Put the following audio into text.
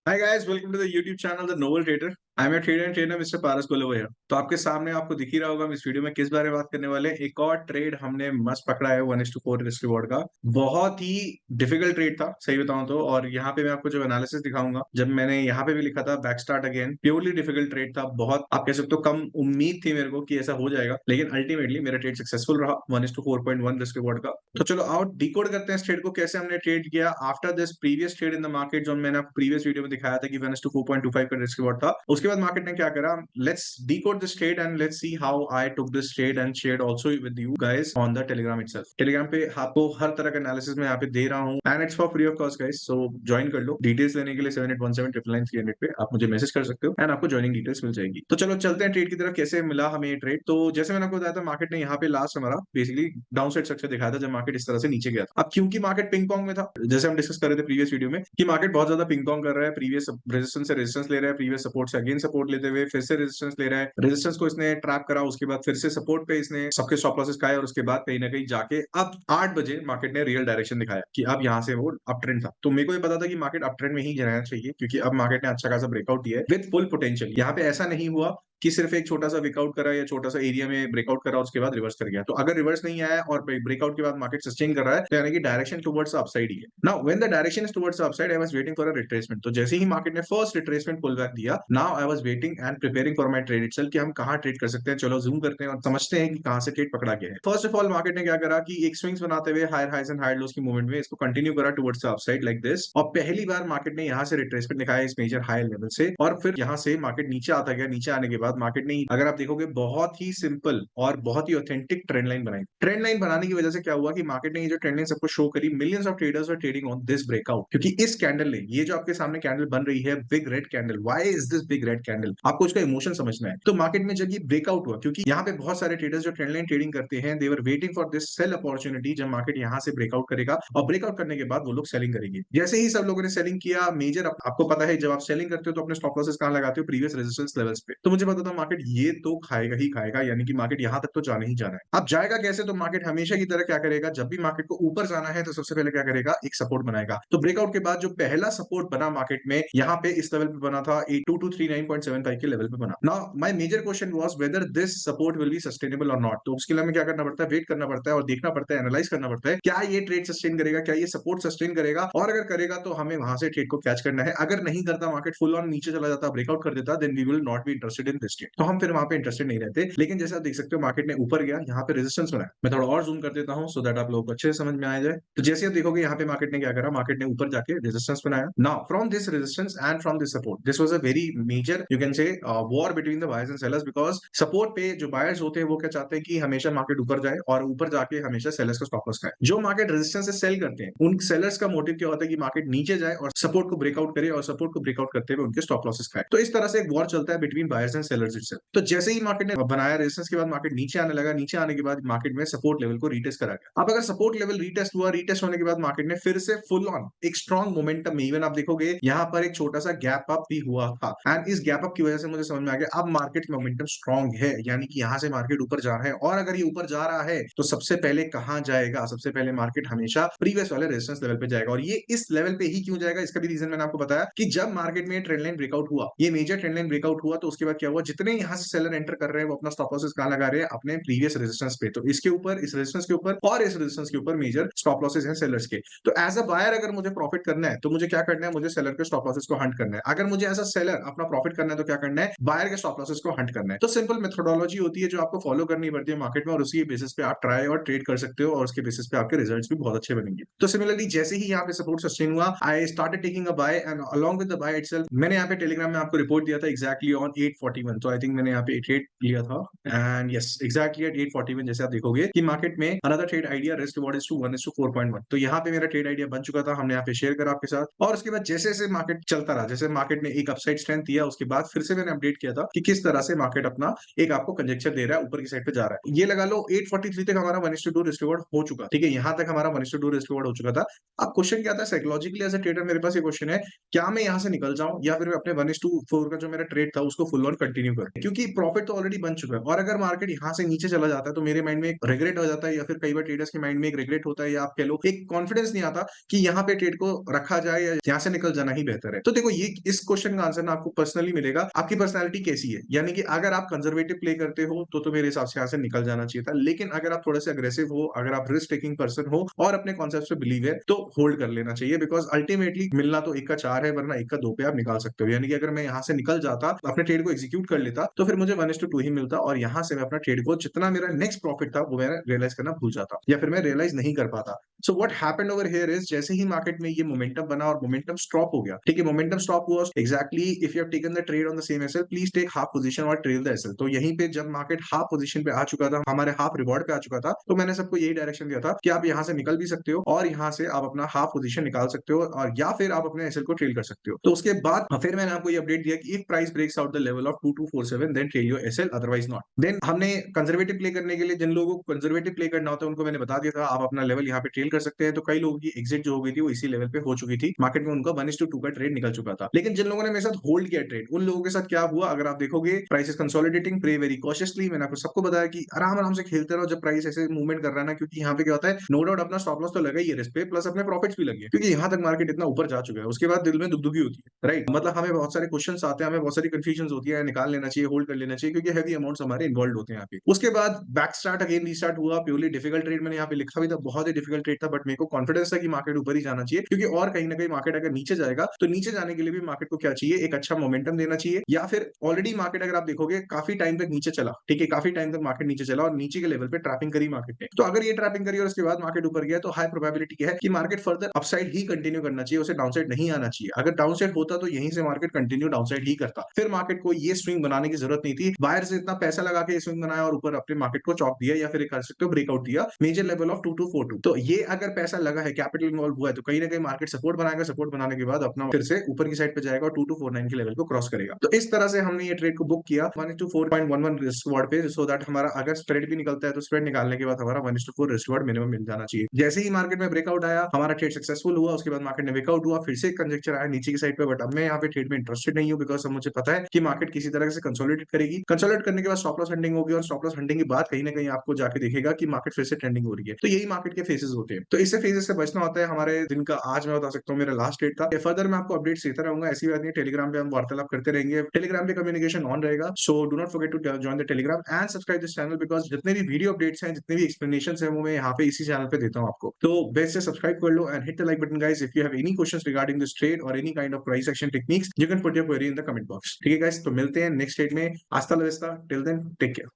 Hi guys, welcome to the YouTube channel The Novel Trader. I'm your trader and trainer Mr. Paras Kolwa here. तो आपके सामने आपको दिख ही रहा होगा हम इस वीडियो में किस बारे में बात करने वाले हैं। एक और ट्रेड हमने मस्त पकड़ा है 1:4 रिस्क रिवॉर्ड का। बहुत ही डिफिकल्ट ट्रेड था सही बताऊं तो। और यहाँ पे मैं आपको जो एनालिसिस दिखाऊंगा, जब मैंने यहाँ पे भी लिखा था back start again, purely difficult trade था। बहुत आप कह सकते हो कम उम्मीद थी मेरे को कि ऐसा हो जाएगा, लेकिन अल्टीमेटली मेरा ट्रेड सक्सेसफुल रहा 1:4.1 रिस्क रिवॉर्ड का। तो चलो आओ डिकोड करते हैं इस ट्रेड को, कैसे हमने ट्रेड किया after this previous trade in the market, जो मैंने आपको प्रीवियस वीडियो में दिखाया था कि 1:4.25 का रिस्क रिवॉर्ड था। उसके बाद मार्केट ने क्या करा, let's decode this trade and let's see how I took this trade and shared also with you guys on the Telegram itself. Telegram पे आपको हर तरह का एनालिसिस मैं यहाँ पे दे रहा हूँ and it's for free of cost guys, so join कर लो। डिटेल्स लेने के लिए 7817999300 पे आप मुझे मैसेज कर सकते हो एंड आपको ज्वाइनिंग डिटेल्स मिल जाएगी। तो चलो चलते हैं ट्रेड की तरफ, कैसे मिला हमें ये ट्रेड। तो जैसे मैंने आपको बताया था, मार्केट ने यहाँ पे लास्ट हमारा बेसिकली डाउन साइड स्ट्रक्चर दिखाया था जब मार्केट इस तरह से नीचे गया था। अब क्योंकि मार्केट पिंग पोंग में था, जैसे हम डिस्कस कर रहे थे प्रीवियस वीडियो में कि मार्केट बहुत ज्यादा पिंग पोंग कर रहा है, प्रीवियस रेजिस्टेंस से रेजिस्टेंस ले रहा है, प्रीवियस सपोर्ट से अगेन सपोर्ट लेते हुए फिर से रेजिस्टेंस ले रहा है, रेजिस्टेंस को इसने ट्रैप करा, उसके बाद फिर से सपोर्ट पे इसने सबके स्टॉप लॉसेस खाए और उसके बाद कहीं ना कहीं जाके अब 8 बजे मार्केट ने रियल डायरेक्शन दिखाया कि अब यहाँ से वो अप ट्रेंड था। तो मेरे को ये पता था कि मार्केट अप ट्रेंड में ही जाना चाहिए, क्योंकि अब मार्केट ने अच्छा खासा ब्रेकआउट दिया है विद फुल पोटेंशियल। यहाँ पे ऐसा नहीं हुआ कि सिर्फ एक छोटा सा विकआउट करा या छोटा सा एरिया में ब्रेकआउट करा उसके बाद रिवर्स कर गया। तो अगर रिवर्स नहीं आया और ब्रेकआउट के बाद मार्केट सस्टेन कर रहा है तो यानी कि डायरेक्शन टुवर्ड्स अपसाइड ही है। Now when the direction is towards upside, I was waiting for a retracement. तो जैसे ही मार्केट ने फर्स्ट रिट्रेसमेंट पुल बैक दिया, now I was waiting and preparing for my trade itself कि हम कहां trade कर सकते हैं। चलो जूम करते हैं और समझते हैं कि कहां से ट्रेड पकड़ा गया है। फर्स्ट ऑफ ऑल मार्केट ने क्या करा कि एक स्विंग्स बनाते हुए higher highs and higher lows की मूवमेंट में इसको कंटिन्यू करा towards the upside like this, और पहली बार मार्केट ने यहां से रिट्रेसमेंट दिखाया इस मेजर हायर लेवल से, और फिर यहां से मार्केट नीचे आता गया। नीचे आने के बाद मार्केट ने, अगर आप देखोगे, बहुत ही सिंपल और बहुत ही ऑथेंटिक ट्रेंड लाइन बनाई। ट्रेंड लाइन बनाने की वजह से क्या हुआ कि मार्केट ने ये जो ट्रेंड लाइन सबको शो करी, millions of traders were trading on this breakout, क्योंकि इस कैंडल ने, ये जो आपके सामने कैंडल बन रही है big red candle, why is this big red candle, आपको उसका इमोशन समझना है। तो मार्केट में जब ये ब्रेकआउट हुआ, क्योंकि यहाँ पे बहुत सारे ट्रेडर्स जो ट्रेंड लाइन ट्रेडिंग करते हैं, they were waiting for this sell opportunity, जब मार्केट यहाँ से ब्रेकआउट करेगा और ब्रेकआउट करने के बाद वो लोग सेलिंग करेंगे। जैसे ही सब लोगों ने सेलिंग किया मेजर, आपको पता है जब आप सेलिंग करते हो तो अपने स्टॉप लॉसेस कहां लगाते हो, प्रीवियस रेजिस्टेंस लेवल्स पे। तो मुझे पता था मार्केट ये तो खाएगा ही खाएगा, यानी कि मार्केट यहां तक तो जाना ही जाना है। अब जाएगा कैसे, तो मार्केट हमेशा की तरह क्या करेगा, जब भी मार्केट को ऊपर जाना है तो सबसे पहले क्या करेगा, एक सपोर्ट बनाएगा। तो ब्रेकआउट के बाद जो पहला सपोर्ट बना मार्केट में, यहाँ पे इस लेवल पे बना था 2239.75 के लेवल पे बना। Now my major question was whether this support will be sustainable और नॉट। तो उसके लिए हमें क्या करना पड़ता है, वेट करना पड़ता है और देखना पड़ता है, एनालाइज करना पड़ता है, क्या ये ट्रेड सस्टेन करेगा, क्या ये सपोर्ट सस्टेन करेगा, और अगर करेगा तो हमें वहां से ट्रेड को कैच करना है। अगर नहीं करता, मार्केट फुल ऑन नीचे चला जाता, ब्रेकआउट कर देता, then we will not be interested in this trade. तो हम फिर वहां पे इंटरेस्टेड नहीं रहते। लेकिन जैसे आप देख सकते हो मार्केट ने ऊपर गया, यहाँ पे रेजिस्टेंस बनाया। मैं थोड़ा और जूम कर देता हूँ सो दैट आप लोगों को अच्छे से समझ में आ जाए। तो जैसे आप देखोगे यहाँ पे मार्केट ने क्या करा, मार्केट ने ऊपर जाके रेजिस्टेंस बनाया। Now from this resistance and from this support, this was a very major you can say war between the buyers and sellers, because support पे जो बायर्स होते हैं वो क्या चाहते हैं कि हमेशा मार्केट ऊपर जाए और ऊपर जाके हमेशा सेलर्स को स्टॉप लॉस खाए। जो मार्केट रेजिस्टेंस से सेल करते हैं उन सेलर्स का मोटिव क्या होता है कि मार्केट नीचे जाए और सपोर्ट को ब्रेकआउट करे और सपोर्ट को ब्रेकआउट करते हुए उनके स्टॉप लॉसेस खाए। तो इस तरह से एक वॉर चलता है between buyers and sellers itself. तो जैसे ही मार्केट ने बनाया रेजिस्टेंस के बाद मार्केट नीचे आने लगा, नीचे आने के बाद मार्केट में सपोर्ट लेवल को रीटेस्ट करा गया। अब अगर सपोर्ट लेवल रीटेस्ट हुआ, रीटेस्ट होने के बाद मार्केट ने फिर से फुल ऑन एक स्ट्रॉन्ग मोमेंटम में, इवन आप देखोगे यहाँ पर एक छोटा सा गैप अप भी हुआ था, एंड इस गैप अप की वजह से मुझे समझ में आ गया अब मार्केट मोमेंटम स्ट्रॉन्ग है, यानी कि यहाँ से मार्केट ऊपर जा रहा है। और अगर ये ऊपर जा रहा है तो सबसे पहले कहां जाएगा, सबसे पहले मार्केट हमेशा प्रीवियस वाले रेजिस्टेंस लेवल पे जाएगा। और ये इस लेवल पे ही क्यों जाएगा, इसका भी रीजन मैंने आपको बताया कि जब मार्केट में ट्रेंड लाइन ब्रेकआउट हुआ, ये मेजर ट्रेंड लाइन ब्रेकआउट हुआ, तो उसके बाद क्या हुआ, जितने यहाँ से सेलर एंटर कर रहे हैं वो अपना स्टॉप लॉसेस कहां लगा रहे हैं, अपने प्रीवियस रेजिस्टेंस पे। तो इसके ऊपर, इस रेजिस्टेंस के ऊपर और इस रेजिस्टेंस के ऊपर मेजर स्टॉप लॉसेस हैं सेलर्स के। तो एज अ बायर अगर मुझे प्रॉफिट करना है तो मुझे क्या करना है, मुझे सेलर के स्टॉप लॉसेस को हंट करना है। अगर मुझे एज अ सेलर अपना प्रॉफिट करना है तो क्या करना है, बायर के स्टॉप लॉसेस को हंट करना है। तो सिंपल मेथोडोलॉजी होती है जो आपको फॉलो करनी पड़ती है मार्केट में, और उसी बेसिस पे आप ट्राई और ट्रेड कर सकते हो और उसके बेसिस पे आपके रिजल्ट्स भी बहुत अच्छे बनेंगे। तो सिमिलरली जैसे ही यहाँ पे सपोर्ट सस्टेन हुआ, I started taking a buy, and along with the buy itself मैंने यहाँ पे टेलीग्राम में आपको रिपोर्ट दिया था एग्जैक्टली ऑन 841। तो आई थिंक मैंने यहाँ पे ट्रेड लिया था, एंड यस एग्जैक्टली एट 841। जैसे आप देखोगे कि मार्केट में another trade idea risk reward is to 1:4.1। तो यहाँ पे मेरा ट्रेड आइडिया बन चुका था, हमने यहाँ पे शेयर करा आपके साथ। और उसके बाद जैसे जैसे मार्केट चलता रहा, जैसे मार्केट ने एक अपसाइड स्ट्रेंथ दिया, उसके बाद फिर से मैंने अपडेट किया था कि किस तरह से मार्केट अपना एक आपको कंजेक्चर दे रहा है, ऊपर की साइड पे जा रहा है। ये लगा लो 843 तक हमारा 1:2 रिस्क रिवॉर्ड हो चुका, ठीक है, यहां तक हमारा 1:2 रिस्क रिवॉर्ड हो चुका था। अब क्वेश्चन क्या था, साइकोलॉजिकली एज ए ट्रेडर मेरे पास ये क्वेश्चन है, क्या मैं यहां से निकल जाऊं या फिर मैं अपने 1:4 का जो मेरा ट्रेड था उसको फुल ऑन कंटिन्यू कंटिन्यू करूं, क्योंकि प्रॉफिट तो ऑलरेडी बन चुका है। और अगर मार्केट यहाँ से नीचे चला जाता है तो मेरे माइंड में एक रिग्रेट हो जाता है, या फिर कई बार ट्रेडर्स के माइंड में एक रिग्रेट होता है, या आप कह लो एक कॉन्फिडेंस नहीं आता कि यहाँ पे ट्रेड को रखा जाए या यहाँ से निकल जाना ही बेहतर है। तो देखो, ये इस क्वेश्चन का आंसर ना आपको पर्सनली मिलेगा, आपकी पर्सनैलिटी कैसी है। यानी कि अगर आप कंजर्वेटिव प्ले करते हो तो मेरे हिसाब से यहाँ से निकल जाना चाहिए था, लेकिन अगर आप थोड़े से अग्रेसिव हो, अगर आप रिस्क टेकिंग पर्सन हो और अपने कॉन्सेप्ट पे बिलीव है, तो होल्ड कर लेना चाहिए। बिकॉज अल्टीमेटली मिलना तो एक का चार है, वरना एक का दो पे आप निकाल सकते हो। यानी कि अगर मैं यहाँ से निकल जाता, अपने ट्रेड को एग्जीक्यूट कर लेता, तो फिर मुझे 1:2 ही मिलता, और यहाँ से मैं अपना ट्रेड को जितना मेरा नेक्स्ट प्रॉफिट था वो मैं रियलाइज करना भूल जाता, या फिर मैं रियलाइज नहीं कर पाता। So what happened over here is, जैसे ही मार्केट में ये मोमेंटम बना और मोमेंटम स्टॉप हो गया, ठीक है, मोमेंटम स्टॉप हुआ exactly, if you have taken the trade on the same SL, please take half position और ट्रेल द एसएल। तो यहीं पे जब मार्केट हाफ पोजीशन पे आ चुका था, हमारे हाफ रिवॉर्ड पे आ चुका था, तो मैंने सबको यही डायरेक्शन दिया था कि आप यहाँ से निकल भी सकते हो और यहाँ से आप अपना हाफ पोजीशन निकाल सकते हो, और या फिर आप अपने एसएल को ट्रेल कर सकते हो। तो उसके बाद फिर मैंने आपको ये अपडेट दिया कि if price breaks out the level of 2247 then trail your SL, otherwise not. Then हमने कंजर्वेटिव प्ले करने के लिए, जिन लोगों को कंजर्वेटिव प्ले करना होता है उनको मैंने बता दिया था आप अपना लेवल यहाँ पे ट्रेल कर सकते हैं। तो कई लोगों की एग्जिट जो हो गई थी वो इसी लेवल पे हो चुकी थी, मार्केट में उनका 1:2 का ट्रेड निकल चुका था। लेकिन जिन लोगों ने मेरे साथ होल्ड किया ट्रेड, उन लोगों के साथ क्या हुआ, अगर आप देखोगे, price is consolidating, play very cautiously. मैंने आपको सबको बताया कि आराम आराम से खेलते रहो जब प्राइस ऐसे मूवमेंट कर रहा है ना, क्योंकि यहाँ पे क्या होता है, नो डाउट अपना स्टॉप लॉस तो लगा ही है रिस्क पे, प्लस अपने प्रॉफिट्स भी लगे, क्योंकि यहाँ तक मार्केट इतना ऊपर जा चुका है। उसके बाद दिल में दुगदुगी होती है, राइट। मतलब हमें बहुत सारे क्वेश्चन आते हैं, हमें बहुत सारी कंफ्यूजन होती है, निकाल लेना चाहिए, होल्ड कर लेना चाहिए, क्योंकि हैवी अमाउंट्स हमारे इन्वॉल्व होते हैं यहाँ पे। उसके बाद बैक स्टार्ट अगेन रीस्टार्ट हुआ, प्योरली डिफिकल्ट ट्रेड मैंने यहाँ पे लिखा भी था, बहुत ही डिफिकल्ट ट्रेड था, बट मेरे को कॉन्फिडेंस था कि मार्केट ऊपर ही जाना चाहिए, क्योंकि और कहीं ना कहीं मार्केट अगर नीचे जाएगा तो नीचे जाने के लिए भी मार्केट को क्या चाहिए, एक अच्छा मोमेंटम देना चाहिए, या फिर ऑलरेडी मार्केट अगर आप देखोगे काफी टाइम तक नीचे चला, ठीक है, काफी टाइम तक मार्केट नीचे चला और नीचे के लेवल पे ट्रैपिंग करी मार्केट ने। तो अगर ये ट्रैपिंग करी और उसके बाद मार्केट ऊपर गया, तो हाई प्रोबेबिलिटी है कि मार्केट फर्दर अपसाइड ही कंटिन्यू करना चाहिए, उसे डाउनसाइड नहीं आना चाहिए। अगर डाउनसाइड होता तो यहीं से मार्केट कंटिन्यू डाउनसाइड ही करता, फिर मार्केट को ये स्विंग बनाने की जरूरत नहीं थी। बाहर से इतना पैसा लगा के स्विंग बनाया और ऊपर अपने मार्केट को चौक दिया, या फिर कर सकते हो ब्रेकआउट दिया मेजर लेवल ऑफ 2242। तो ये अगर पैसा लगा है, कैपिटल इन्वॉल्व हुआ है, तो कहीं ना कहीं मार्केट सपोर्ट बनाएगा, सपोर्ट बनाने के बाद अपना फिर से ऊपर की साइड पे जाएगा और 2249 के लेवल को क्रॉस करेगा। तो इस तरह से हमने ये ट्रेड को बुक किया 1:4.11 रिस्क रिवॉर्ड पे, सो दैट हमारा अगर स्प्रेड भी निकलता है तो स्प्रेड निकालने के बाद हमारा 1:4 रिस्क रिवॉर्ड मिनिमम मिल जाना चाहिए। जैसे ही मार्केट में ब्रेकआउट आया, हमारा ट्रेड सक्सेसफुल हुआ, उसके बाद मार्केट में ब्रेकआउट हुआ, फिर से कंजक्चर आया नीचे की साइड पे, बट अब मैं यहाँ पे ट्रेड में इंटरेस्टेड नहीं हूँ, बिकॉज मुझे पता है कि मार्केट किसी तरह से कंसोलिडेट करेगी, कंसोलिडेट करने के बाद स्टॉप लॉस हंटिंग होगी, और स्टॉप लॉस हंटिंग के बाद कहीं ना कहीं आपको जाके दिखेगा कि मार्केट फिर से ट्रेंडिंग हो रही है। तो यही मार्केट के फेजेस होते हैं। तो इससे फेजेस से बचना होता है। हमारे दिन का आज मैं बता सकता हूँ मेरा लास्ट डेट था। फर्दर मैं आपको अपडेट्स देता रहूंगा, ऐसी बात नहीं, टेलीग्राम पे हम वार्तालाप करते रहेंगे, टेलीग्राम पे कम्युनिकेशन ऑन रहेगा। So do not forget to join the Telegram and subscribe this channel, because जितने भी वीडियो अपडेट्स हैं, जितने भी एक्सप्लेनेशन है, वो मैं यहाँ पे इसी चैनल पे देता हूँ आपको। तो बेस्ट से सब्सक्राइब कर लो and hit the like button guys. If you have any questions regarding this trade और any kind of price action techniques, you can put your query in the comment box. ठीक है guys, तो मिलते हैं next trade में। हasta la vista, till then take care.